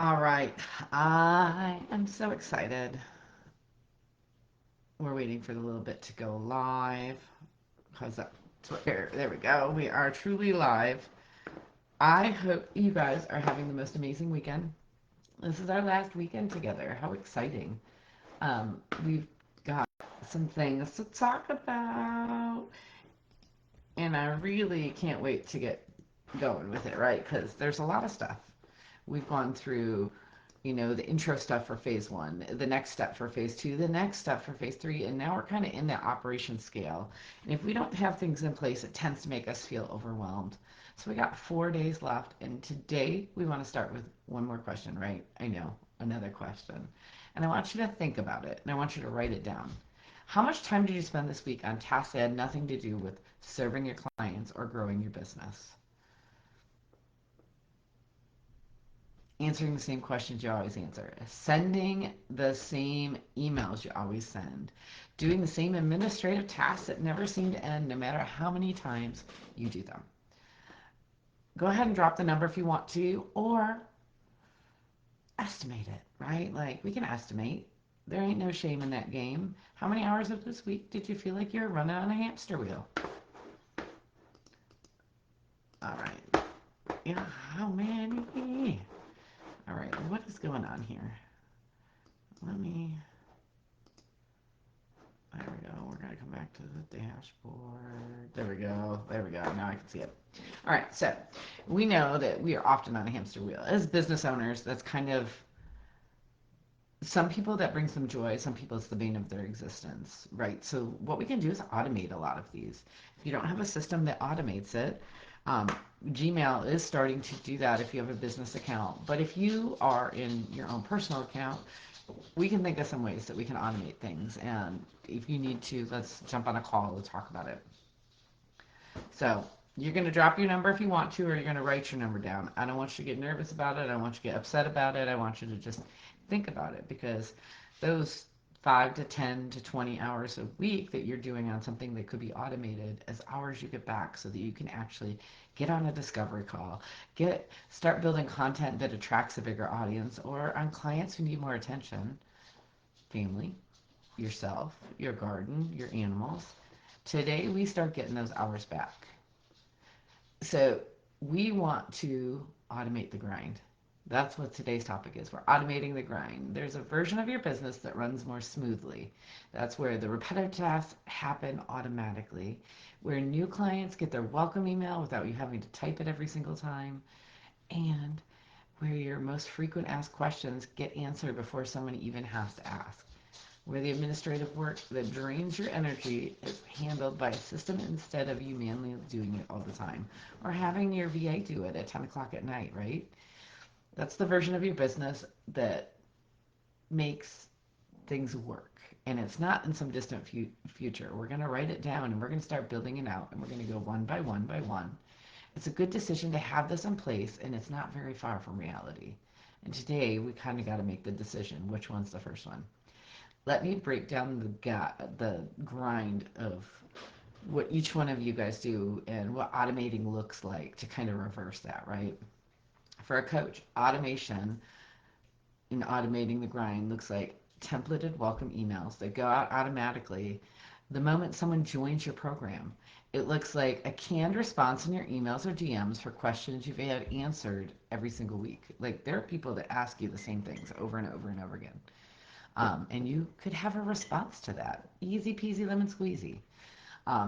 All right. I am so excited. We're waiting for the little bit to go live. How's that? There we go. We are truly live. I hope you guys are having the most amazing weekend. This is our last weekend together. How exciting. We've got some things to talk about, and I really can't wait to get going with it, right? Because there's a lot of stuff. We've gone through the intro stuff for phase one, the next step for phase two, the next step for phase three, and now we're kind of in the operation scale. And if we don't have things in place, it tends to make us feel overwhelmed. So we got 4 days left, and today we want to start with one more question, right? I know, another question. And I want you to think about it, and I want you to write it down. How much time did you spend this week on tasks that had nothing to do with serving your clients or growing your business? Answering the same questions you always answer, sending the same emails you always send, doing the same administrative tasks that never seem to end no matter how many times you do them. Go ahead and drop the number if you want to, or estimate it, right? Like, we can estimate. There ain't no shame in that game. How many hours of this week did you feel like you were running on a hamster wheel? All right. Yeah, how many? All right, what is going on here? Let me There we go. We're going to come back to the dashboard. There we go. There we go. Now I can see it. All right. So we know that we are often on a hamster wheel. As business owners, that's kind of some people that brings them joy. Some people it's the bane of their existence, right? So what we can do is automate a lot of these. If you don't have a system that automates it, um, Gmail is starting to do that if you have a business account. But if you are in your own personal account, we can think of some ways that we can automate things. And if you need to, let's jump on a call to talk about it. So you're going to drop your number if you want to, or you're going to write your number down. I don't want you to get nervous about it. I don't want you to get upset about it. I want you to just think about it, because those 5 to 10 to 20 hours a week that you're doing on something that could be automated as hours you get back, so that you can actually get on a discovery call, start building content that attracts a bigger audience, or on clients who need more attention, family, yourself, your garden, your animals. Today we start getting those hours back. So we want to automate the grind. That's what today's topic is. We're automating the grind. There's a version of your business that runs more smoothly. That's where the repetitive tasks happen automatically, where new clients get their welcome email without you having to type it every single time, and where your most frequent asked questions get answered before someone even has to ask, where the administrative work that drains your energy is handled by a system instead of you manually doing it all the time, or having your VA do it at 10 o'clock at night, right? That's the version of your business that makes things work. And it's not in some distant future. We're going to write it down, and we're going to start building it out, and we're going to go one by one by one. It's a good decision to have this in place, and it's not very far from reality. And today we kind of got to make the decision which one's the first one. Let me break down the grind of what each one of you guys do and what automating looks like to kind of reverse that, right? For a coach, automation in automating the grind looks like templated welcome emails that go out automatically the moment someone joins your program. It looks like a canned response in your emails or DMs for questions you've had answered every single week. Like, there are people that ask you the same things over and over and over again. And you could have a response to that. Easy peasy lemon squeezy.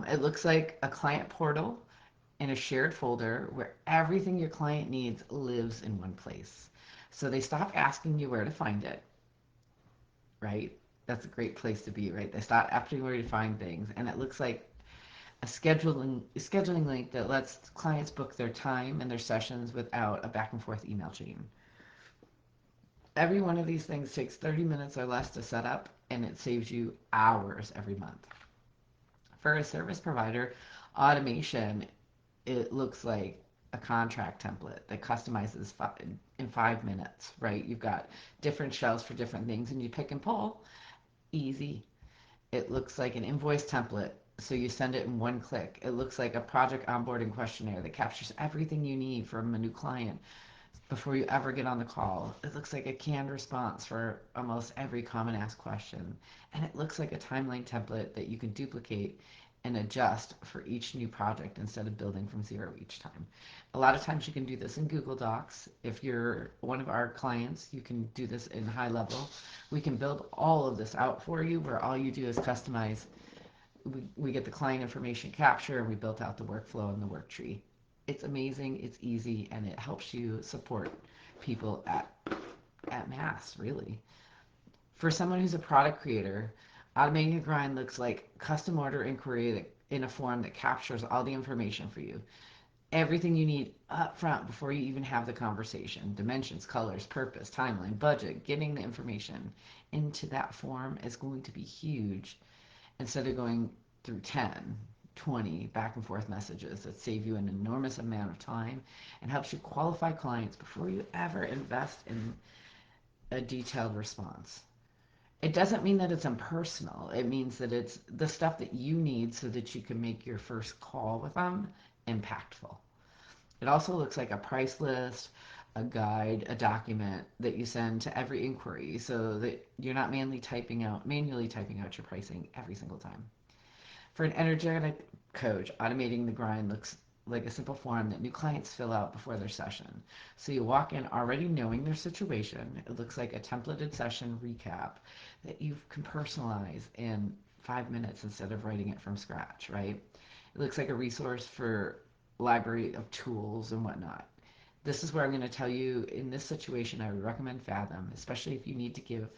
It looks like a client portal in a shared folder where everything your client needs lives in one place. So they stop asking you where to find it, right? That's a great place to be, right? They stop asking where to find things. And it looks like a scheduling link that lets clients book their time and their sessions without a back and forth email chain. Every one of these things takes 30 minutes or less to set up, and it saves you hours every month. For a service provider, automation, it looks like a contract template that customizes in 5 minutes, right? You've got different shelves for different things, and you pick and pull. Easy. It looks like an invoice template, so you send it in one click. It looks like a project onboarding questionnaire that captures everything you need from a new client before you ever get on the call. It looks like a canned response for almost every common asked question. And it looks like a timeline template that you can duplicate and adjust for each new project instead of building from zero each time. A lot of times you can do this in Google Docs. If you're one of our clients, you can do this in high level. We can build all of this out for you where all you do is customize. We get the client information capture and we built out the workflow and the work tree. It's amazing, it's easy, and it helps you support people at mass, really. For someone who's a product creator, automating a grind looks like custom order inquiry in a form that captures all the information for you. Everything you need up front before you even have the conversation. Dimensions, colors, purpose, timeline, budget, getting the information into that form is going to be huge instead of going through 10, 20 back and forth messages that save you an enormous amount of time and helps you qualify clients before you ever invest in a detailed response. It doesn't mean that it's impersonal. It means that it's the stuff that you need so that you can make your first call with them impactful. It also looks like a price list, a guide, a document that you send to every inquiry so that you're not manually typing out your pricing every single time. For an energetic coach, automating the grind looks like a simple form that new clients fill out before their session. So you walk in already knowing their situation. It looks like a templated session recap that you can personalize in 5 minutes instead of writing it from scratch, right? It looks like a resource for library of tools and whatnot. This is where I'm going to tell you in this situation, I would recommend Fathom, especially if you need to give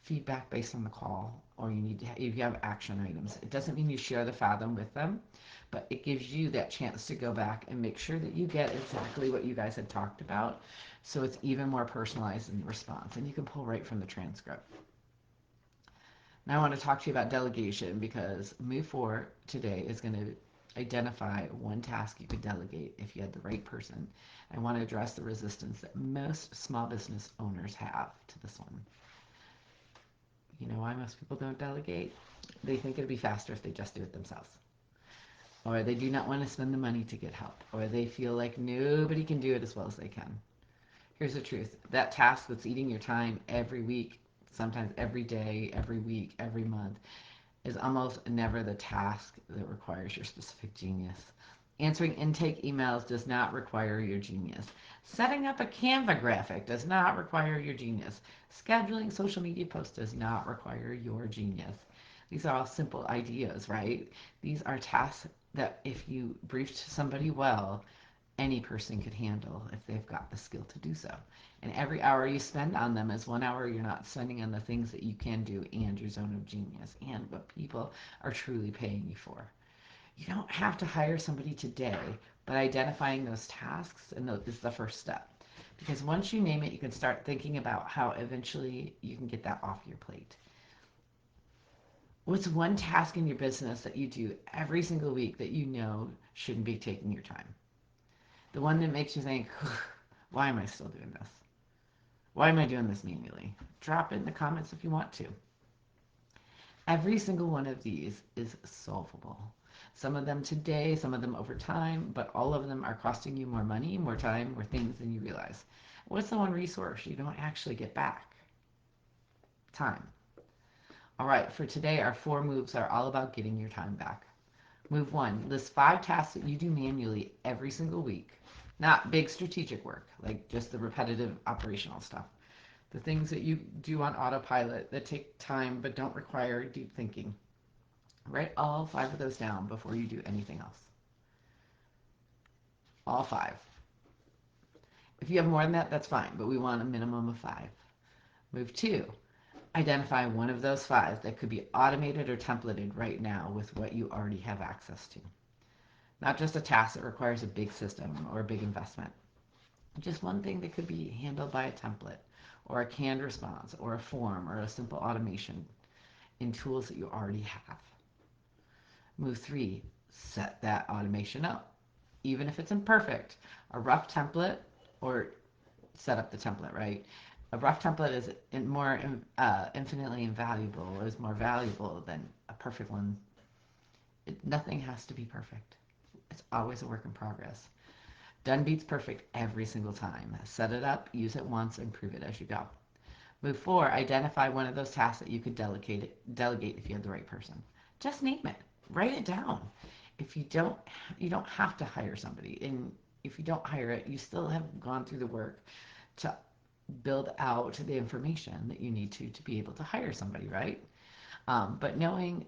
feedback based on the call or if you have action items. It doesn't mean you share the Fathom with them, but it gives you that chance to go back and make sure that you get exactly what you guys had talked about, so it's even more personalized in response, and you can pull right from the transcript. Now I want to talk to you about delegation, because move 4 today is going to identify one task you could delegate if you had the right person. I want to address the resistance that most small business owners have to this one. You know why most people don't delegate? They think it'd be faster if they just do it themselves. Or they do not want to spend the money to get help. Or they feel like nobody can do it as well as they can. Here's the truth. That task that's eating your time every week, sometimes every day, every week, every month, is almost never the task that requires your specific genius. Answering intake emails does not require your genius. Setting up a Canva graphic does not require your genius. Scheduling social media posts does not require your genius. These are all simple ideas, right? These are tasks that if you briefed somebody well, any person could handle if they've got the skill to do so. And every hour you spend on them is 1 hour you're not spending on the things that you can do and your zone of genius and what people are truly paying you for. You don't have to hire somebody today, but identifying those tasks is the first step. Because once you name it, you can start thinking about how eventually you can get that off your plate. What's one task in your business that you do every single week that you know shouldn't be taking your time? The one that makes you think, why am I still doing this? Why am I doing this manually? Drop it in the comments if you want to. Every single one of these is solvable. Some of them today, some of them over time, but all of them are costing you more money, more time, more things than you realize. What's the one resource you don't actually get back? Time. All right, for today, our 4 moves are all about getting your time back. Move 1, list 5 tasks that you do manually every single week. Not big strategic work, like just the repetitive operational stuff. The things that you do on autopilot that take time but don't require deep thinking. Write all 5 of those down before you do anything else. All 5. If you have more than that, that's fine, but we want a minimum of 5. Move 2, identify one of those 5 that could be automated or templated right now with what you already have access to. Not just a task that requires a big system or a big investment. Just one thing that could be handled by a template or a canned response or a form or a simple automation in tools that you already have. Move 3, set that automation up. Even if it's imperfect, a rough template, or set up the template, right? A rough template is more infinitely invaluable, or is more valuable than a perfect one. Nothing has to be perfect. It's always a work in progress. Done beats perfect every single time. Set it up, use it once, improve it as you go. Move 4, identify one of those tasks that you could delegate if you had the right person. Just name it. Write it down. If you don't have to hire somebody. And if you don't hire it, you still have gone through the work to build out the information that you need to be able to hire somebody, right? But knowing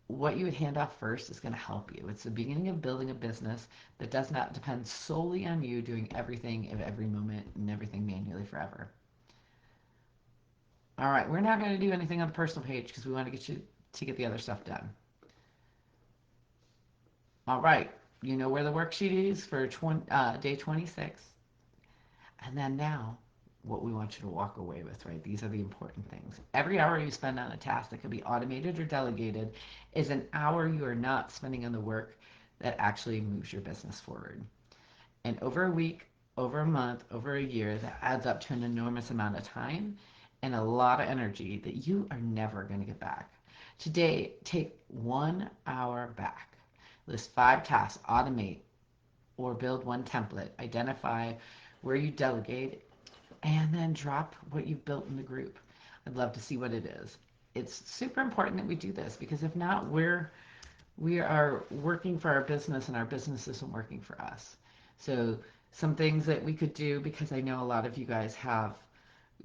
what you would hand off first is going to help you. It's the beginning of building a business that does not depend solely on you doing everything at every moment and everything manually forever. All right, we're not going to do anything on the personal page because we want to get you to get the other stuff done. All right, you know where the worksheet is for day 26. And then now, what we want you to walk away with, right? These are the important things. Every hour you spend on a task that could be automated or delegated is an hour you are not spending on the work that actually moves your business forward. And over a week, over a month, over a year, that adds up to an enormous amount of time and a lot of energy that you are never going to get back. Today, take 1 hour back. List 5 tasks, automate, or build one template. Identify where you delegate, and then drop what you've built in the group. I'd love to see what it is. It's super important that we do this because if not, we are working for our business and our business isn't working for us. So some things that we could do, because I know a lot of you guys have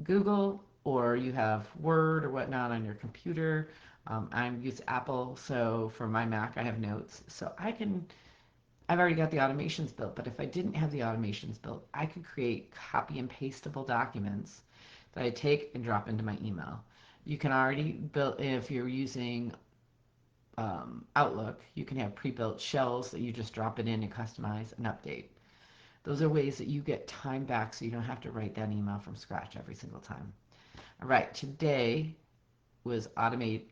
Google or you have Word or whatnot on your computer. I use Apple, so for my Mac I have Notes. So I've already got the automations built, but if I didn't have the automations built, I could create copy and pastable documents that I take and drop into my email. You can already build, if you're using Outlook, you can have pre-built shells that you just drop it in and customize and update. Those are ways that you get time back so you don't have to write that email from scratch every single time. All right, today was automate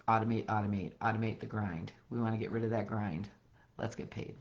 the grind. We want to get rid of that grind. Let's get paid.